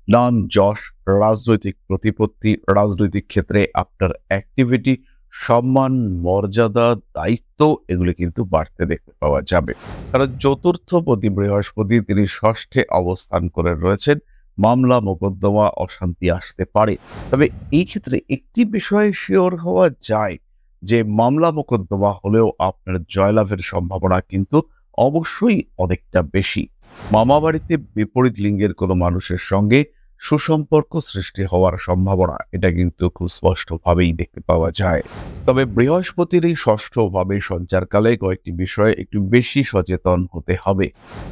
নাম, যশ, রাজনৈতিক প্রতিপত্তি, রাজনৈতিক ক্ষেত্রে আপনার অ্যাক্টিভিটি, সম্মান, মর্যাদা, দায়িত্ব এগুলি কিন্তু বাড়তে দেখতে পাওয়া যাবে। কারণ চতুর্থপতি বৃহস্পতি তিনি ষষ্ঠে অবস্থান করে রয়েছেন। মামলা মোকদ্দমা অশান্তি আসতে পারে। তবে এই ক্ষেত্রে একটি বিষয়ে শিওর হওয়া যায় যে মামলা মোকদ্দমা হলেও আপনার জয়লাভের সম্ভাবনা কিন্তু অবশ্যই অনেকটা বেশি। মামা বাড়িতে বিপরীত লিঙ্গের কোনো মানুষের সঙ্গে সুসম্পর্ক সৃষ্টি হওয়ার সম্ভাবনা এটা কিন্তু খুব স্পষ্টভাবেই দেখতে পাওয়া যায়। তবে বৃহস্পতির এই ষষ্ঠভাবে সঞ্চারকালে কয়েকটি বিষয়ে একটু বেশি সচেতন হতে হবে।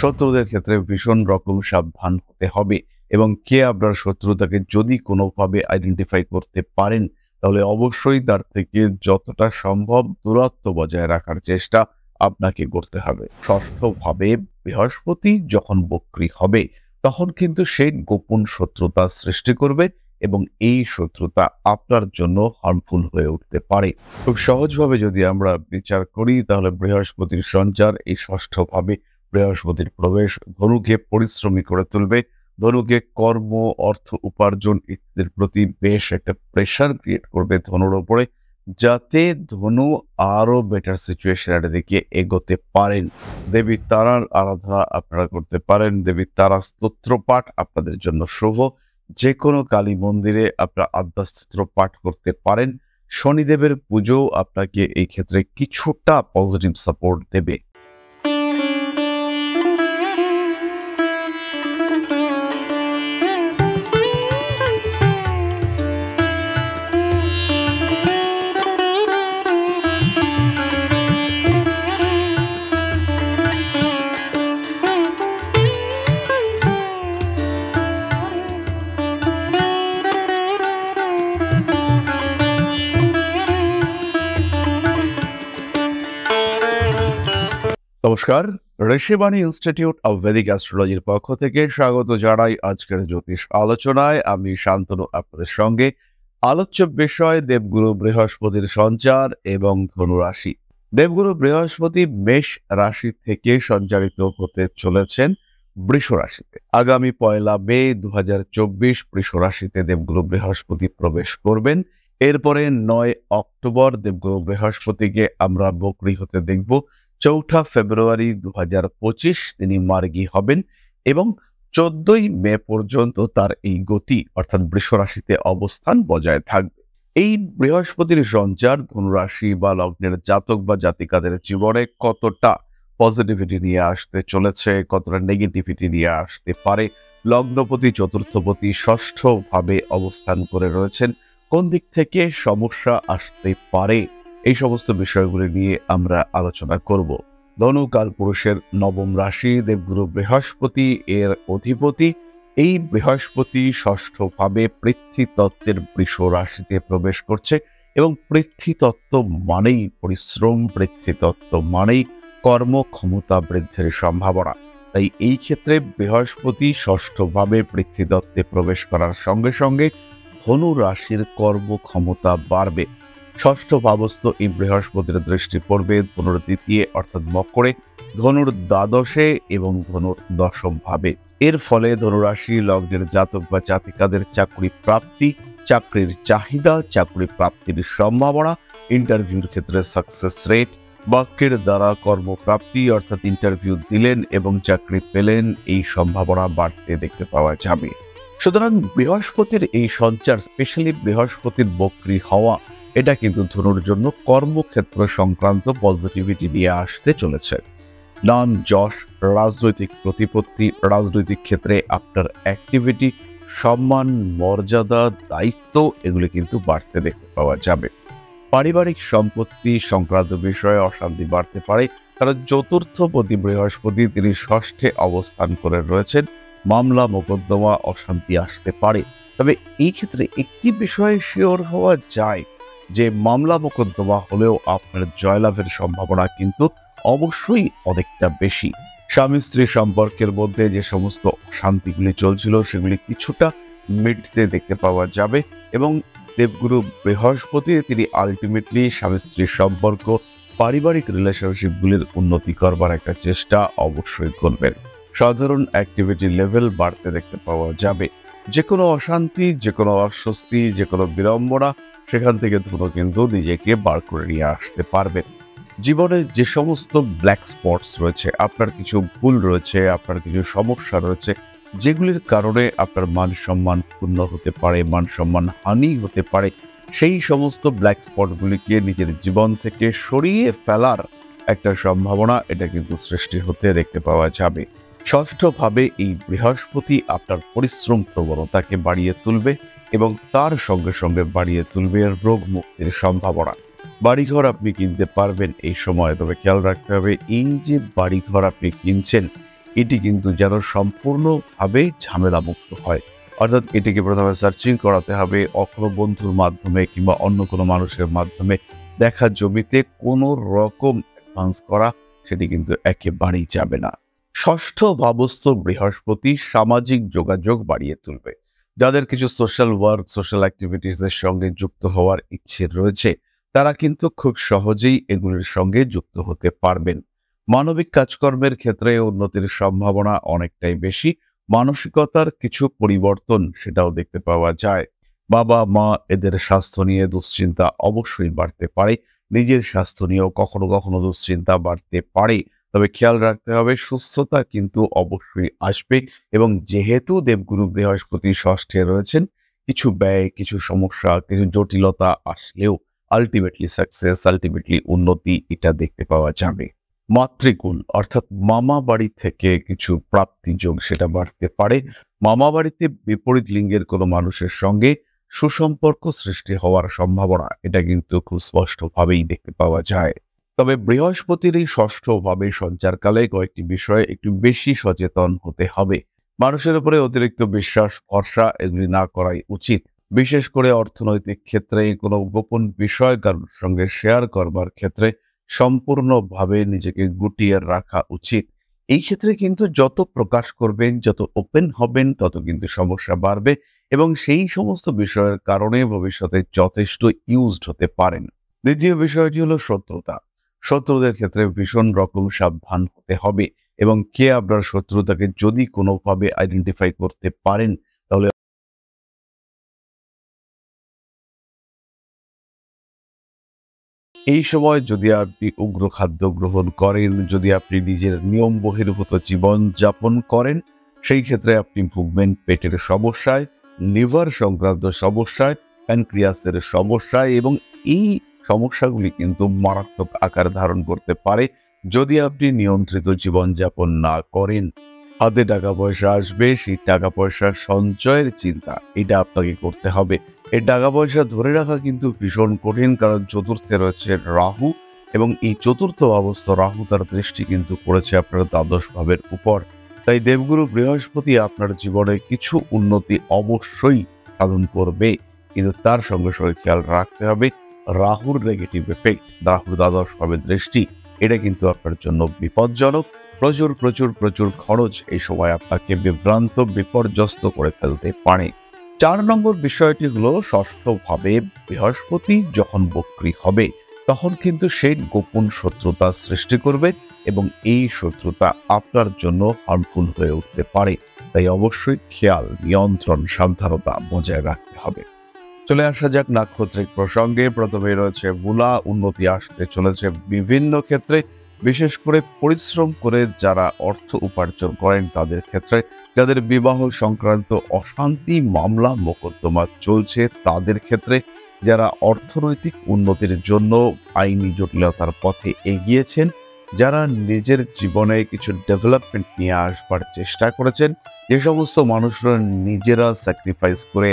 শত্রুদের ক্ষেত্রে ভীষণ রকম সাবধান হতে হবে এবং কে আপনার শত্রু তাকে যদি কোনোভাবে আইডেন্টিফাই করতে পারেন তাহলে অবশ্যই তার থেকে যতটা সম্ভব দূরত্ব বজায় রাখার চেষ্টা আপনাকে করতে হবে। ষষ্ঠভাবে বৃহস্পতি যখন বক্রী হবে তখন কিন্তু সে গোপন শত্রুতা সৃষ্টি করবে এবং এই শত্রুতা আপনার জন্য হার্মফুল হয়ে উঠতে পারে। খুব সহজভাবে যদি আমরা বিচার করি তাহলে বৃহস্পতির সঞ্চার এই ষষ্ঠভাবে বৃহস্পতির প্রবেশ ধনুকে পরিশ্রমী করে তুলবে। ধনুকে কর্ম, অর্থ উপার্জন ইত্যাদির প্রতি বেশ একটা প্রেশার ক্রিয়েট করবে ধনুর ওপরে, যাতে ধনু আরো বেটার সিচুয়েশনের দিকে এগোতে পারেন। দেবী তারার আরাধনা আপনারা করতে পারেন। দেবী তারা স্তোত্র পাঠ আপনাদের জন্য শুভ। যে কোনো কালী মন্দিরে আপনারা আদ্যাস্তোত্র পাঠ করতে পারেন। শনিদেবের পুজো আপনাকে এই ক্ষেত্রে কিছুটা পজিটিভ সাপোর্ট দেবে। নমস্কার, ঋষিবাণী ইনস্টিটিউট অব ভেদিক অ্যাস্ট্রোলজির পক্ষ থেকে স্বাগত জানাই আজকের জ্যোতিষ আলোচনায়। আমি শান্তনু আপনাদের সঙ্গে। আলোচ্য বিষয় দেবগুরু বৃহস্পতির সঞ্চার এবং ধনুরাশি। দেবগুরু বৃহস্পতি মেষ রাশি থেকে সঞ্চারিত হতে চলেছেন বৃষ রাশিতে। আগামী 1 মে 2024 বৃষ রাশিতে দেবগুরু বৃহস্পতি প্রবেশ করবেন। এরপরে 9 অক্টোবর দেবগুরু বৃহস্পতিকে আমরা বক্রী হতে দেখব। 4 ফেব্রুয়ারি 2025 তিনি মার্গী হবেন এবং 14 মে পর্যন্ত তার এই গতি অর্থাৎ বৃষ রাশিতে অবস্থান বজায় থাকবে। এই বৃহস্পতির সঞ্চার ধনুরাশি বা লগ্নের জাতক বা জাতিকাদের জীবনে কতটা পজিটিভিটি নিয়ে আসতে চলেছে, কতটা নেগেটিভিটি নিয়ে আসতে পারে, লগ্নপতি চতুর্থপতি ষষ্ঠভাবে অবস্থান করে রয়েছেন, কোন দিক থেকে সমস্যা আসতে পারে, এই সমস্ত বিষয়গুলি নিয়ে আমরা আলোচনা করব। ধনু কালপুরুষের নবম রাশি, দেবগুরু বৃহস্পতি এর অধিপতি। এই বৃহস্পতি ষষ্ঠভাবে পৃথ্বীতত্ত্বের বৃষ রাশিতে প্রবেশ করছে এবং পৃথ্বীতত্ত্ব মানেই পরিশ্রম, পৃথ্বীতত্ত্ব মানেই কর্মক্ষমতা বৃদ্ধির সম্ভাবনা। তাই এই ক্ষেত্রে বৃহস্পতি ষষ্ঠভাবে পৃথ্বীতত্ত্বে প্রবেশ করার সঙ্গে সঙ্গে ধনু রাশির কর্মক্ষমতা বাড়বে। ষষ্ঠ ভাবস্থ এই বৃহস্পতির দৃষ্টি পড়বে ধনুর দ্বিতীয় অর্থাৎ মকরে, ধনুর দ্বাদশে এবং ধনুর দশম ভাবে। এর ফলে ধনুরাশি লগ্নের জাতক বা জাতিকাদের চাকরি প্রাপ্তি, চাকরির চাহিদা, চাকরি প্রাপ্তির সম্ভাবনা, ইন্টারভিউর ক্ষেত্রে সাকসেস রেট, বাক্যের দ্বারা কর্মপ্রাপ্তি অর্থাৎ ইন্টারভিউ দিলেন এবং চাকরি পেলেন, এই সম্ভাবনা বাড়তে দেখতে পাওয়া যাবে। সুতরাং বৃহস্পতির এই সঞ্চার, স্পেশালি বৃহস্পতির বক্রী হওয়া, এটা কিন্তু ধনুর জন্য কর্মক্ষেত্র সংক্রান্ত পজিটিভিটি নিয়ে আসতে চলেছে। নাম, যশ, রাজনৈতিক প্রতিপত্তি, রাজনৈতিক ক্ষেত্রে আপনার অ্যাক্টিভিটি, সম্মান, মর্যাদা, দায়িত্ব এগুলি কিন্তু বাড়তে দেখতে পাওয়া যাবে। পারিবারিক সম্পত্তি সংক্রান্ত বিষয়ে অশান্তি বাড়তে পারে, কারণ চতুর্থপতি বৃহস্পতি তিনি ষষ্ঠে অবস্থান করে রয়েছেন। মামলা মোকদ্দমা অশান্তি আসতে পারে। তবে এই ক্ষেত্রে একটি বিষয়ে শিওর হওয়া যায় যে মামলা মোকদ্দমা হলেও আপনার জয়লাভের সম্ভাবনা কিন্তু অবশ্যই অনেকটা বেশি। স্বামী স্ত্রী সম্পর্কের মধ্যে যে সমস্ত অশান্তিগুলি চলছিল সেগুলি কিছুটা মিটতে দেখতে পাওয়া যাবে এবং দেবগুরু বৃহস্পতি তিনি আলটিমেটলি স্বামী স্ত্রীর সম্পর্ক, পারিবারিক রিলেশনশিপগুলির উন্নতি করবার একটা চেষ্টা অবশ্যই করবেন। সাধারণ অ্যাক্টিভিটি লেভেল বাড়তে দেখতে পাওয়া যাবে। যে কোনো অশান্তি, যে কোনো অস্বস্তি, যে কোনো বিড়ম্বনা সেখান থেকে দ্রুত কিন্তু নিজেকে বার করে নিয়ে আসতে পারবেন। জীবনে যে সমস্ত ব্ল্যাক স্পটস রয়েছে, আপনার কিছু ভুল রয়েছে, আপনার কিছু সমস্যা রয়েছে, যেগুলির কারণে আপনার মান সম্মান ক্ষুণ্ণ হতে পারে, মান সম্মান হানি হতে পারে, সেই সমস্ত ব্ল্যাক স্পটগুলিকে নিজের জীবন থেকে সরিয়ে ফেলার একটা সম্ভাবনা এটা কিন্তু সৃষ্টি হতে দেখতে পাওয়া যাবে। ষষ্ঠভাবে এই বৃহস্পতি আপনার পরিশ্রম প্রবণতাকে বাড়িয়ে তুলবে এবং তার সঙ্গে সঙ্গে বাড়িয়ে তুলবে রোগ মুক্তির সম্ভাবনা। বাড়িঘর আপনি কিনতে পারবেন এই সময়, তবে খেয়াল রাখতে হবে এই যে বাড়িঘর আপনি কিনছেন এটি কিন্তু যেন সম্পূর্ণভাবে ঝামেলা মুক্ত হয়। অর্থাৎ এটিকে প্রথমে সার্চিং করাতে হবে, অন্য বন্ধুর মাধ্যমে কিংবা অন্য কোনো মানুষের মাধ্যমে। দেখা জমিতে কোনো রকম অ্যাডভান্স করা সেটি কিন্তু একেবারেই যাবে না। ষষ্ঠ ভাবস্থ বৃহস্পতি সামাজিক যোগাযোগ বাড়িয়ে তুলবে। যাদের কিছু সোশ্যাল ওয়ার্ক, সোশ্যাল অ্যাক্টিভিটিসের সঙ্গে যুক্ত হওয়ার ইচ্ছে রয়েছে তারা কিন্তু খুব সহজেই এগুলির সঙ্গে যুক্ত হতে পারবেন। মানবিক কাজকর্মের ক্ষেত্রে উন্নতির সম্ভাবনা অনেকটাই বেশি। মানসিকতার কিছু পরিবর্তন সেটাও দেখতে পাওয়া যায়। বাবা মা এদের স্বাস্থ্য নিয়ে দুশ্চিন্তা অবশ্যই বাড়তে পারে। নিজের স্বাস্থ্য নিয়েও কখনো কখনো দুশ্চিন্তা বাড়তে পারে। তবে খেয়াল রাখতে হবে সুস্থতা কিন্তু অবশ্যই আসবে এবং যেহেতু দেবগুরু বৃহস্পতি ষষ্ঠে রয়েছেন, কিছু ব্যয়, কিছু সমস্যা, কিছু জটিলতা আসলেও আলটিমেটলি সাকসেস, আলটিমেটলি উন্নতি এটা দেখতে পাওয়া যাবে। মাতৃকুল অর্থাৎ মামা বাড়ি থেকে কিছু প্রাপ্তি যোগ সেটা বাড়তে পারে। মামা বাড়িতে বিপরীত লিঙ্গের কোনো মানুষের সঙ্গে সুসম্পর্ক সৃষ্টি হওয়ার সম্ভাবনা এটা কিন্তু খুব স্পষ্টভাবেই দেখতে পাওয়া যায়। তবে বৃহস্পতির এই ষষ্ঠভাবে সঞ্চারকালে কয়েকটি বিষয়ে একটু বেশি সচেতন হতে হবে। মানুষের উপরে অতিরিক্ত বিশ্বাস, ভরসা এগুলি না করাই উচিত। বিশেষ করে অর্থনৈতিক ক্ষেত্রে কোনো গোপন বিষয় কারোর সঙ্গে শেয়ার করবার ক্ষেত্রে সম্পূর্ণভাবে নিজেকে গুটিয়ে রাখা উচিত। এই ক্ষেত্রে কিন্তু যত প্রকাশ করবেন, যত ওপেন হবেন তত কিন্তু সমস্যা বাড়বে এবং সেই সমস্ত বিষয়ের কারণে ভবিষ্যতে যথেষ্ট ইউজড হতে পারেন। দ্বিতীয় বিষয়টি হলো শত্রুতা। শত্রুদের ক্ষেত্রে ভীষণ রকম সাবধান হতে হবে এবং কে আপনার শত্রুতাকে যদি কোনোভাবে আইডেন্টিফাই করতে পারেন তাহলে এই সময় যদি আপনি উগ্র খাদ্য গ্রহণ করেন, যদি আপনি নিজের নিয়ম বহির্ভূত জীবন যাপন করেন, সেই ক্ষেত্রে আপনি ভুগবেন পেটের সমস্যায়, লিভার সংক্রান্ত সমস্যায়, প্যানক্রিয়াসের সমস্যায় এবং এই সমস্যাগুলি কিন্তু মারাত্মক আকার ধারণ করতে পারে যদি আপনি নিয়ন্ত্রিত জীবনযাপন না করেন। হাতে টাকা পয়সা আসবে, সেই টাকা পয়সা সঞ্চয়ের চিন্তা এটা আপনাকে করতে হবে। এই টাকা পয়সা ধরে রাখা কিন্তু ভীষণ কঠিন, কারণ চতুর্থে রয়েছে রাহু এবং এই চতুর্থ অবস্থা রাহু তার দৃষ্টি কিন্তু পড়েছে আপনার দ্বাদশ ভাবের উপর। তাই দেবগুরু বৃহস্পতি আপনার জীবনে কিছু উন্নতি অবশ্যই সাধন করবে, কিন্তু তার সঙ্গে সঙ্গে খেয়াল রাখতে হবে রাহুর নেগেটিভ এফেক্ট, রাহুর দ্বাদশ ভাবের দৃষ্টি এটা কিন্তু আপনার জন্য বিপজ্জনক। প্রচুর প্রচুর প্রচুর খরচ এই সময় আপনাকে বিভ্রান্ত, বিপর্যস্ত করে ফেলতে পারে। ৪ নম্বর বিষয়টি হলো ষষ্ঠভাবে বৃহস্পতি যখন বক্রী হবে তখন কিন্তু সে গোপন শত্রুতা সৃষ্টি করবে এবং এই শত্রুতা আপনার জন্য হার্মফুল হয়ে উঠতে পারে। তাই অবশ্যই খেয়াল, নিয়ন্ত্রণ, সাবধানতা বজায় রাখতে হবে। চলে আসা যাক নাক্ষত্রিক প্রসঙ্গে। প্রথমে রয়েছে মূলা। উন্নতি আসতে চলেছে বিভিন্ন ক্ষেত্রে, বিশেষ করে পরিশ্রম করে যারা অর্থ উপার্জন করেন তাদের ক্ষেত্রে। যাদের বিবাহ সংক্রান্ত অশান্তি, মামলা, মোকদ্দমা চলছে তাদের ক্ষেত্রে। যারা অর্থনৈতিক উন্নতির জন্য আইনি জটিলতার পথে এগিয়েছেন, যারা নিজের জীবনে কিছু ডেভেলপমেন্ট নিয়ে আসবার চেষ্টা করেছেন, যে সমস্ত মানুষরা নিজেরা স্যাক্রিফাইস করে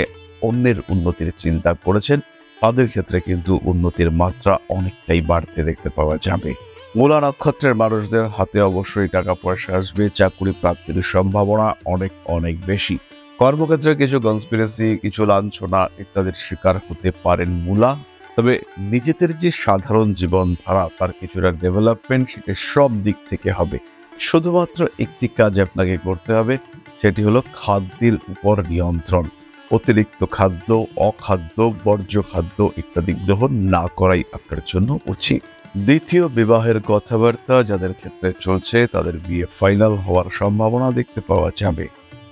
অন্যের উন্নতির চিন্তা করেছেন, তাদের ক্ষেত্রে কিন্তু উন্নতির মাত্রা অনেকটাই বাড়তে দেখতে পাওয়া যাবে। মূলা নক্ষত্রের মানুষদের হাতে অবশ্যই টাকা পয়সা আসবে। চাকরি প্রাপ্তির সম্ভাবনা অনেক অনেক বেশি। কর্মক্ষেত্রে কিছু কনস্পিরেসি, কিছু লাঞ্ছনা ইত্যাদির শিকার হতে পারেন মূলা। তবে নিজেদের যে সাধারণ জীবনধারা তার কিছুটা ডেভেলপমেন্ট সেটা সব দিক থেকে হবে। শুধুমাত্র একটি কাজ আপনাকে করতে হবে, সেটি হলো খাদ্যের উপর নিয়ন্ত্রণ। অতিরিক্ত খাদ্য, অখাদ্য, বর্জ্য খাদ্য ইত্যাদি গ্রহণ না করাই আপনার জন্য উচিত। দ্বিতীয় বিবাহের কথাবার্তা যাদের ক্ষেত্রে চলছে তাদের বিয়ে ফাইনাল হওয়ার সম্ভাবনা দেখতে পাওয়া যাবে।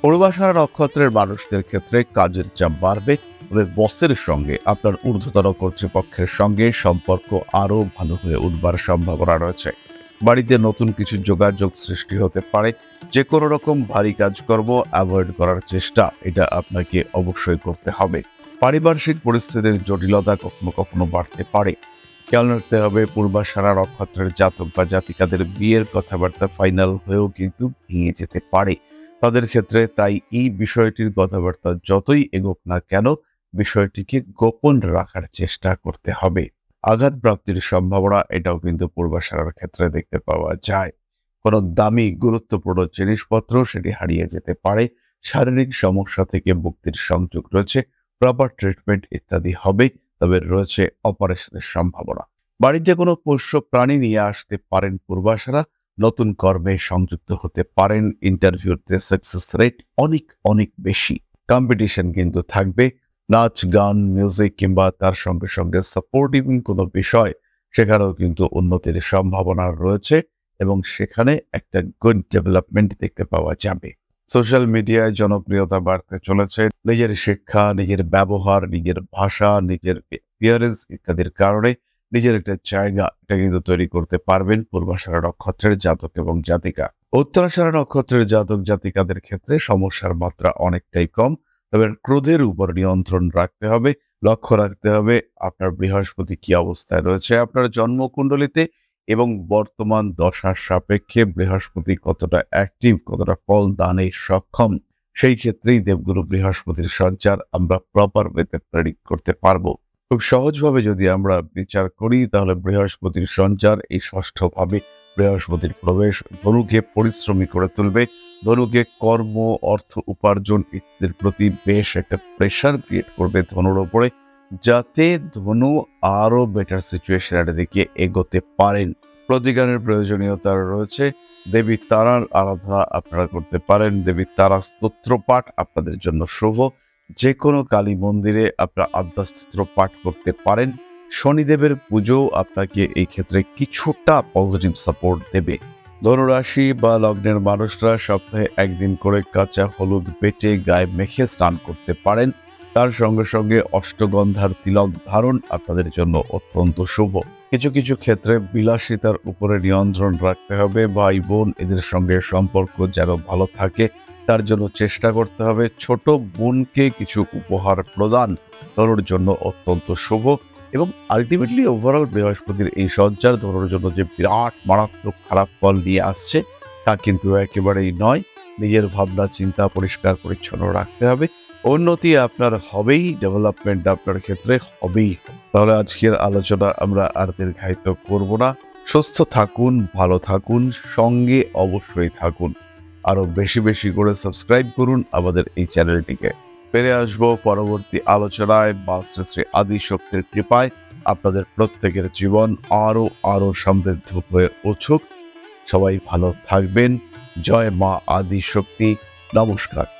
পূর্বাষাঢ়া নক্ষত্রের মানুষদের ক্ষেত্রে কাজের চাপ বাড়বে, তবে বসের সঙ্গে আপনার ঊর্ধ্বতন কর্তৃপক্ষের সঙ্গে সম্পর্ক আরও ভালো হয়ে উঠবার সম্ভাবনা রয়েছে। বাড়িতে নতুন কিছু যোগাযোগ সৃষ্টি হতে পারে। যে কোনো রকম ভারী কাজকর্ম অ্যাভয়েড করার চেষ্টা এটা আপনাকে অবশ্যই করতে হবে। পারিপার্শ্বিক পরিস্থিতির জটিলতা কখনো কখনো বাড়তে পারে। খেয়াল রাখতে হবে পূর্বাষাঢ়া নক্ষত্রের জাতক বা জাতিকাদের বিয়ের কথাবার্তা ফাইনাল হয়েও কিন্তু ভেঙে যেতে পারে তাদের ক্ষেত্রে। তাই এই বিষয়টির কথাবার্তা যতই এগোক না কেন, বিষয়টিকে গোপন রাখার চেষ্টা করতে হবে। আঘাত প্রাপ্তির সম্ভাবনা এটাও কিন্তু পূর্বাষাঢ়ার ক্ষেত্রে দেখতে পাওয়া যায়। কোনো দামি গুরুত্বপূর্ণ জিনিসপত্র সেটি হারিয়ে যেতে পারে। শারীরিক সমস্যা থেকে মুক্তির সংযোগ রয়েছে। প্রপার ট্রিটমেন্ট ইত্যাদি হবে, তবে রয়েছে অপারেশনের সম্ভাবনা। বাড়িতে কোনো পোষ্য প্রাণী নিয়ে আসতে পারেন পূর্বাষাঢ়া। নতুন কর্মে সংযুক্ত হতে পারেন। ইন্টারভিউতে সাকসেস রেট অনেক অনেক বেশি। কম্পিটিশন কিন্তু থাকবে। নাচ, গান, মিউজিক কিংবা তার সঙ্গে সঙ্গে সাপোর্টিভ কোনো বিষয়, সেখানেও কিন্তু উন্নতির সম্ভাবনা রয়েছে এবং সেখানে একটা গুড ডেভেলপমেন্ট দেখতে পাওয়া যাবে। সোশ্যাল মিডিয়ায় জনপ্রিয়তা বাড়তে চলেছে। নিজের শিক্ষা, নিজের ব্যবহার, নিজের ভাষা, নিজের অ্যাপিয়ারেন্স ইত্যাদির কারণে নিজের একটা জায়গা এটা কিন্তু তৈরি করতে পারবেন পূর্বাষাঢ়া নক্ষত্রের জাতক এবং জাতিকা। উত্তরাষাঢ়া নক্ষত্রের জাতক জাতিকাদের ক্ষেত্রে সমস্যার মাত্রা অনেকটাই কম, তবে ক্রোধের উপর নিয়ন্ত্রণ রাখতে হবে। লক্ষ্য রাখতে হবে আপনার বৃহস্পতি কি অবস্থায় রয়েছে আপনার জন্মকুণ্ডলিতে এবং বর্তমান দশার সাপেক্ষে বৃহস্পতি কতটা অ্যাক্টিভ, কতটা ফল দানে সক্ষম। সেই ক্ষেত্রেই দেবগুরু বৃহস্পতির সঞ্চার আমরা প্রপার ওয়েতে প্রেডিক্ট করতে পারবো। খুব সহজভাবে যদি আমরা বিচার করি তাহলে বৃহস্পতির সঞ্চার এই ষষ্ঠ ভাবে বৃহস্পতির প্রবেশ ধনুকে পরিশ্রমী করে তুলবে। ধনুকে কর্ম, অর্থ উপার্জন ইত্যাদির প্রতি বেশ একটা প্রেশার ক্রিয়েট করবে ধনুর ওপরে, যাতে ধনু আরো বেটার সিচুয়েশনের দিকে এগোতে পারেন। প্রতিকারের প্রয়োজনীয়তা রয়েছে। দেবী তারার আরাধনা আপনারা করতে পারেন। দেবী তারা স্তোত্র পাঠ আপনাদের জন্য শুভ। যে কোনো কালী মন্দিরে আপনারা আদ্যাস্তোত্র পাঠ করতে পারেন। শনিদেবের পুজো আপনাকে এই ক্ষেত্রে কিছুটা পজিটিভ সাপোর্ট দেবে। ধনুরাশি বা লগ্নের মানুষরা সপ্তাহে একদিন করে কাঁচা হলুদ বেটে গায়ে মেখে স্নান করতে পারেন। তার সঙ্গে সঙ্গে অষ্টগন্ধার তিলক ধারণ আপনাদের জন্য অত্যন্ত শুভ। কিছু কিছু ক্ষেত্রে বিলাসিতার উপরে নিয়ন্ত্রণ রাখতে হবে। ভাই বোন এদের সঙ্গে সম্পর্ক যেন ভালো থাকে তার জন্য চেষ্টা করতে হবে। ছোট বোনকে কিছু উপহার প্রদান ধনুর জন্য অত্যন্ত শুভ এবং আলটিমেটলি ওভারঅল বৃহস্পতির এই সঞ্চার ধনুর জন্য যে বিরাট মারাত্মক খারাপ ফল নিয়ে আসছে তা কিন্তু একেবারেই নয়। নিজের ভাবনা চিন্তা পরিষ্কার পরিচ্ছন্ন রাখতে হবে। উন্নতি আপনার হবেই, ডেভেলপমেন্ট আপনার ক্ষেত্রে হবেই। তাহলে আজকের আলোচনা আমরা আর দীর্ঘায়িত করব না। সুস্থ থাকুন, ভালো থাকুন, সঙ্গে অবশ্যই থাকুন। আরো বেশি বেশি করে সাবস্ক্রাইব করুন আমাদের এই চ্যানেলটিকে। ফিরে আসবো পরবর্তী আলোচনায়। মা শ্রী শ্রী আদিশক্তির কৃপায় আপনাদের প্রত্যেকের জীবন আরো আরো সমৃদ্ধ হয়ে উঠুক। সবাই ভালো থাকবেন। জয় মা আদিশক্তি। নমস্কার।